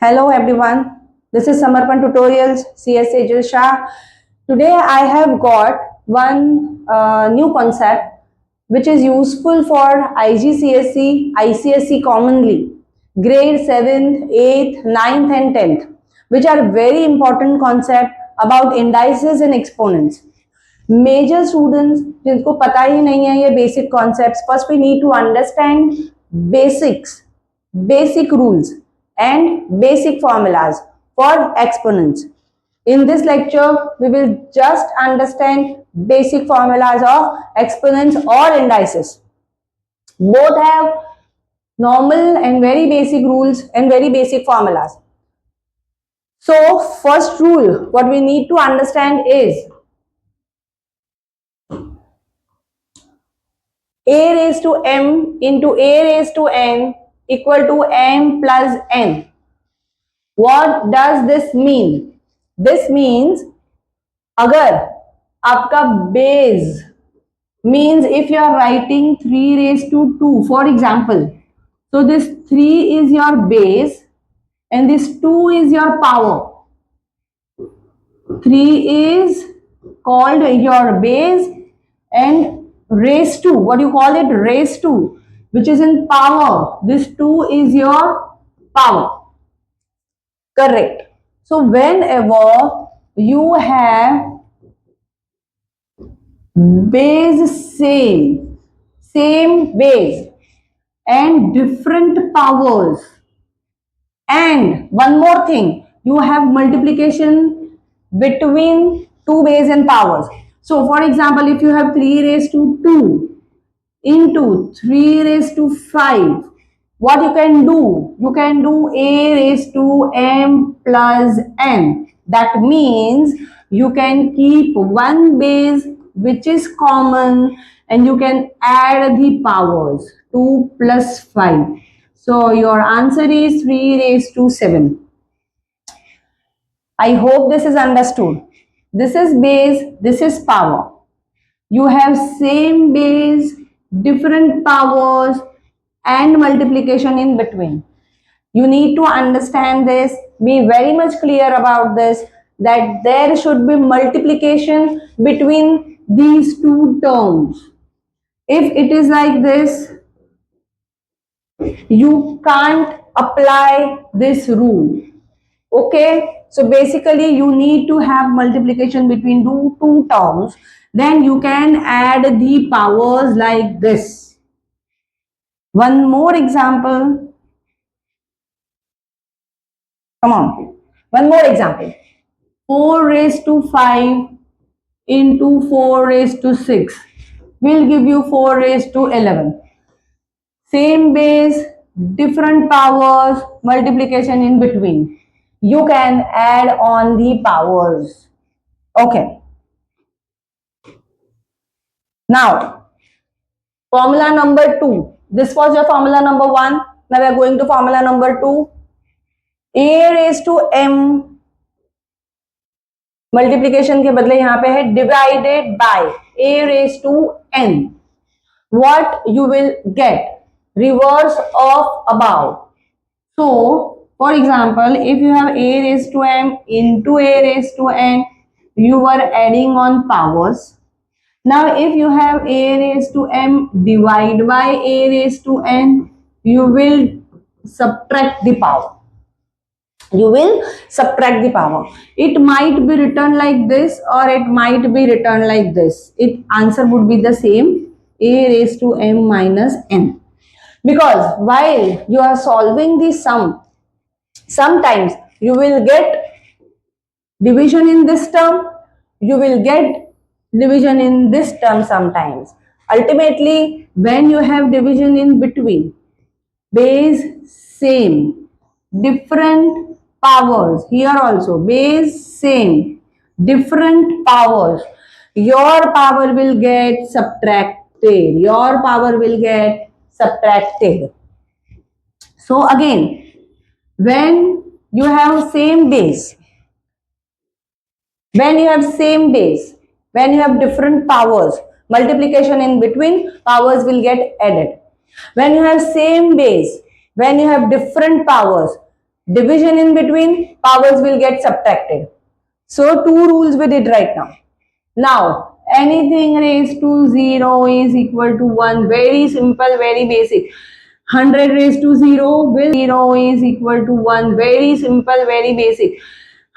Hello everyone, this is Samarpan Tutorials, CS Sejal Shah. Today I have got one new concept which is useful for IGCSE, ICSE commonly, grade 7th, 8th, 9th and 10th, which are very important concept about indices and exponents. Major students जिनको पता ही नहीं है ये basic concepts, first we need to understand basics, basic rules and basic formulas for exponents. In this lecture, we will just understand basic formulas of exponents or indices. Both have normal and very basic rules and very basic formulas. So, first rule, what we need to understand is a raised to m into a raised to n equal to m plus n. What does this mean? This means अगर आपका base means if you are writing 3 raised to 2 for example, so this 3 is your base and this 2 is your power. 3 is called your base and raised to, what you call it, raised to, which is in power. This 2 is your power. Correct. So whenever you have base same base and different powers, and one more thing, you have multiplication between two base and powers. So for example, if you have 3 raised to 2 into 3 raised to 5, what you can do? You can do a raised to m plus n. That means you can keep one base which is common and you can add the powers 2 plus 5. So your answer is 3 raised to 7. I hope this is understood. This is base, this is power. You have same base, different powers and multiplication in between. You need to understand this, be very much clear about this, that there should be multiplication between these two terms. If it is like this, you can't apply this rule. Okay, so basically you need to have multiplication between two terms, then you can add the powers like this. One more example. Come on. One more example. 4 raised to 5 into 4 raised to 6 will give you 4 raised to 11. Same base, different powers, multiplication in between. You can add on the powers. Okay. Now, formula number 2. This was your formula number 1. Now we are going to formula number 2. A raised to m multiplication के बदले यहाँ पे है divided by a raised to n. What you will get? Reverse of above. So, for example, if you have a raised to m into a raised to n, you are adding on powers. Now, if you have a raised to m divided by a raised to n, you will subtract the power. You will subtract the power. It might be written like this or it might be written like this. Its answer would be the same, a raised to m minus n. Because while you are solving the sum, sometimes you will get division in this term, you will get division in this term sometimes. Ultimately, when you have division in between, base same, different powers, here also base same, different powers, your power will get subtracted. Your power will get subtracted. So again, when you have same base, when you have same base, when you have different powers, multiplication in between, powers will get added. When you have same base, when you have different powers, division in between, powers will get subtracted. So 2 rules we did right now. Now anything raised to 0 is equal to 1. Very simple, very basic. 100 raised to 0 will 0 is equal to 1. Very simple, very basic.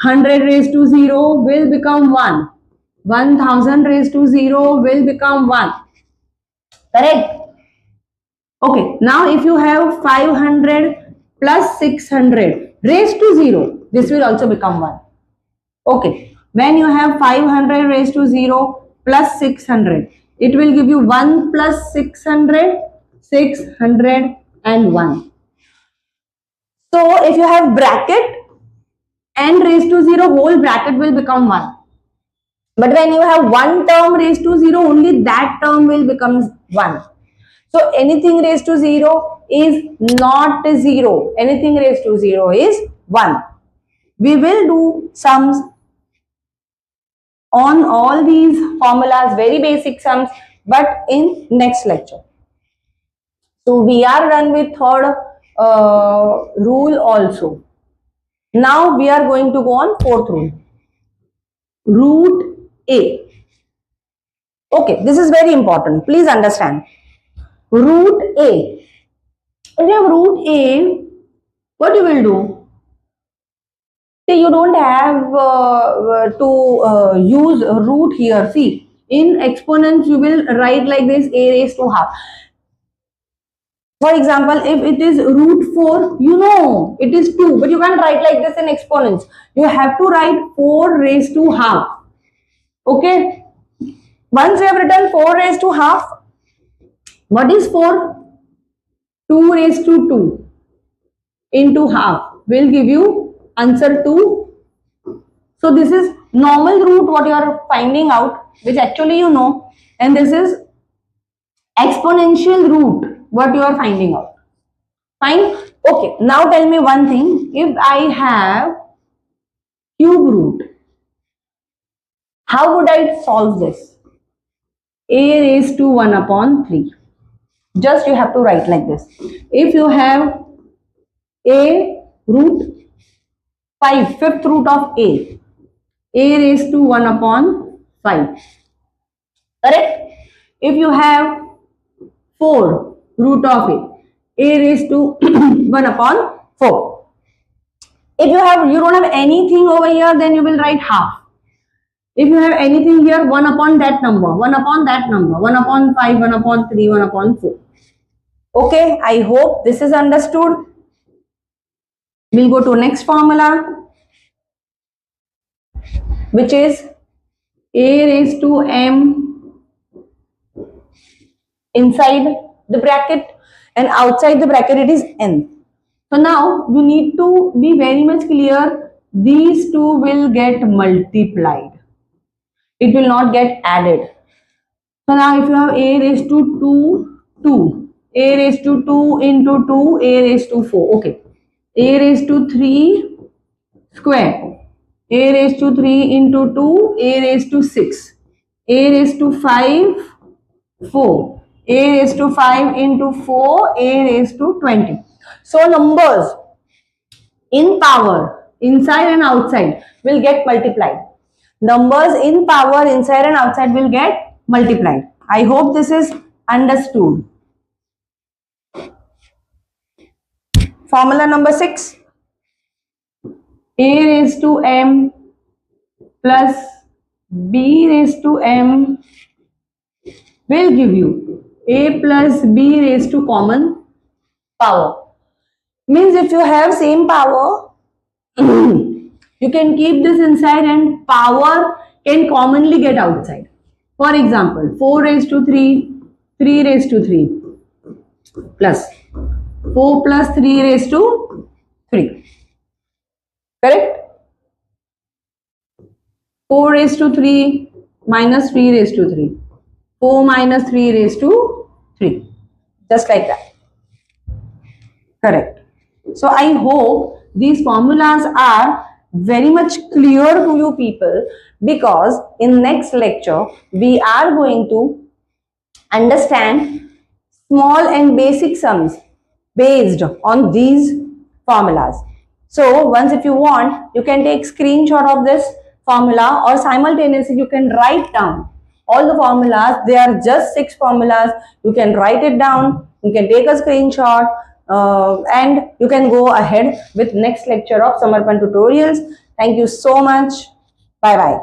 100 raised to 0 will become 1. 1000 raised to 0 will become 1. Correct? Okay, now if you have 500 plus 600 raised to 0, this will also become 1. Okay, when you have 500 raised to 0 plus 600, it will give you 1 plus 600, 600 and 1. So if you have bracket n raised to 0, whole bracket will become 1. But when you have one term raised to 0, only that term will become 1. So anything raised to 0 is not 0. Anything raised to 0 is 1. We will do sums on all these formulas, very basic sums, but in next lecture. So we are done with third rule also. Now we are going to go on fourth rule. Root A. Okay, this is very important. Please understand. Root A. If you have root A, what you will do? See, you don't have to use root here. See, in exponents, you will write like this, a raised to half. For example, if it is root 4, you know it is 2, but you can't write like this in exponents. You have to write 4 raised to half. Okay? Once you have written 4 raised to half, what is 4? 2 raised to 2 into half will give you answer 2. So this is normal root what you are finding out, which actually you know, and this is exponential root what you are finding out. Fine? Okay, now tell me one thing. If I have cube root, how would I solve this? A raised to 1 upon 3. Just you have to write like this. If you have a root 5, fifth root of a raised to 1 upon 5. Correct? If you have 4 root of a raised to 1 upon 4. If you don't have anything over here, then you will write half. If you have anything here, 1 upon that number, 1 upon that number, 1 upon 5, 1 upon 3, 1 upon 4. Okay, I hope this is understood. We'll go to next formula, which is a raised to m inside the bracket and outside the bracket it is n. So now you need to be very much clear, these two will get multiplied. It will not get added. So now if you have a raised to 2, 2, a raised to 2 into 2, a raised to 4. Okay. A raised to 3 square. A raised to 3 into 2, a raised to 6. A raised to 5, 4. A raised to 5 into 4, a raised to 20. So numbers in power, inside and outside, will get multiplied. Numbers in power, inside and outside, will get multiplied. I hope this is understood. Formula number 6. A raised to m plus b raised to m will give you a plus b raised to common power. Means if you have same power, you can keep this inside and power can commonly get outside. For example, 4 raised to 3, 3 raised to 3 plus 4 plus 3 raised to 3. Correct? 4 raised to 3 minus 3 raised to 3. 4 minus 3 raised to 3. Just like that. Correct. So I hope these formulas are very much clear to you people, because in next lecture we are going to understand small and basic sums based on these formulas. So once if you want, you can take screenshot of this formula, or simultaneously you can write down all the formulas. They are just 6 formulas. You can write it down, you can take a screenshot, and you can go ahead with next lecture of Samarpan tutorials. Thank you so much. Bye bye.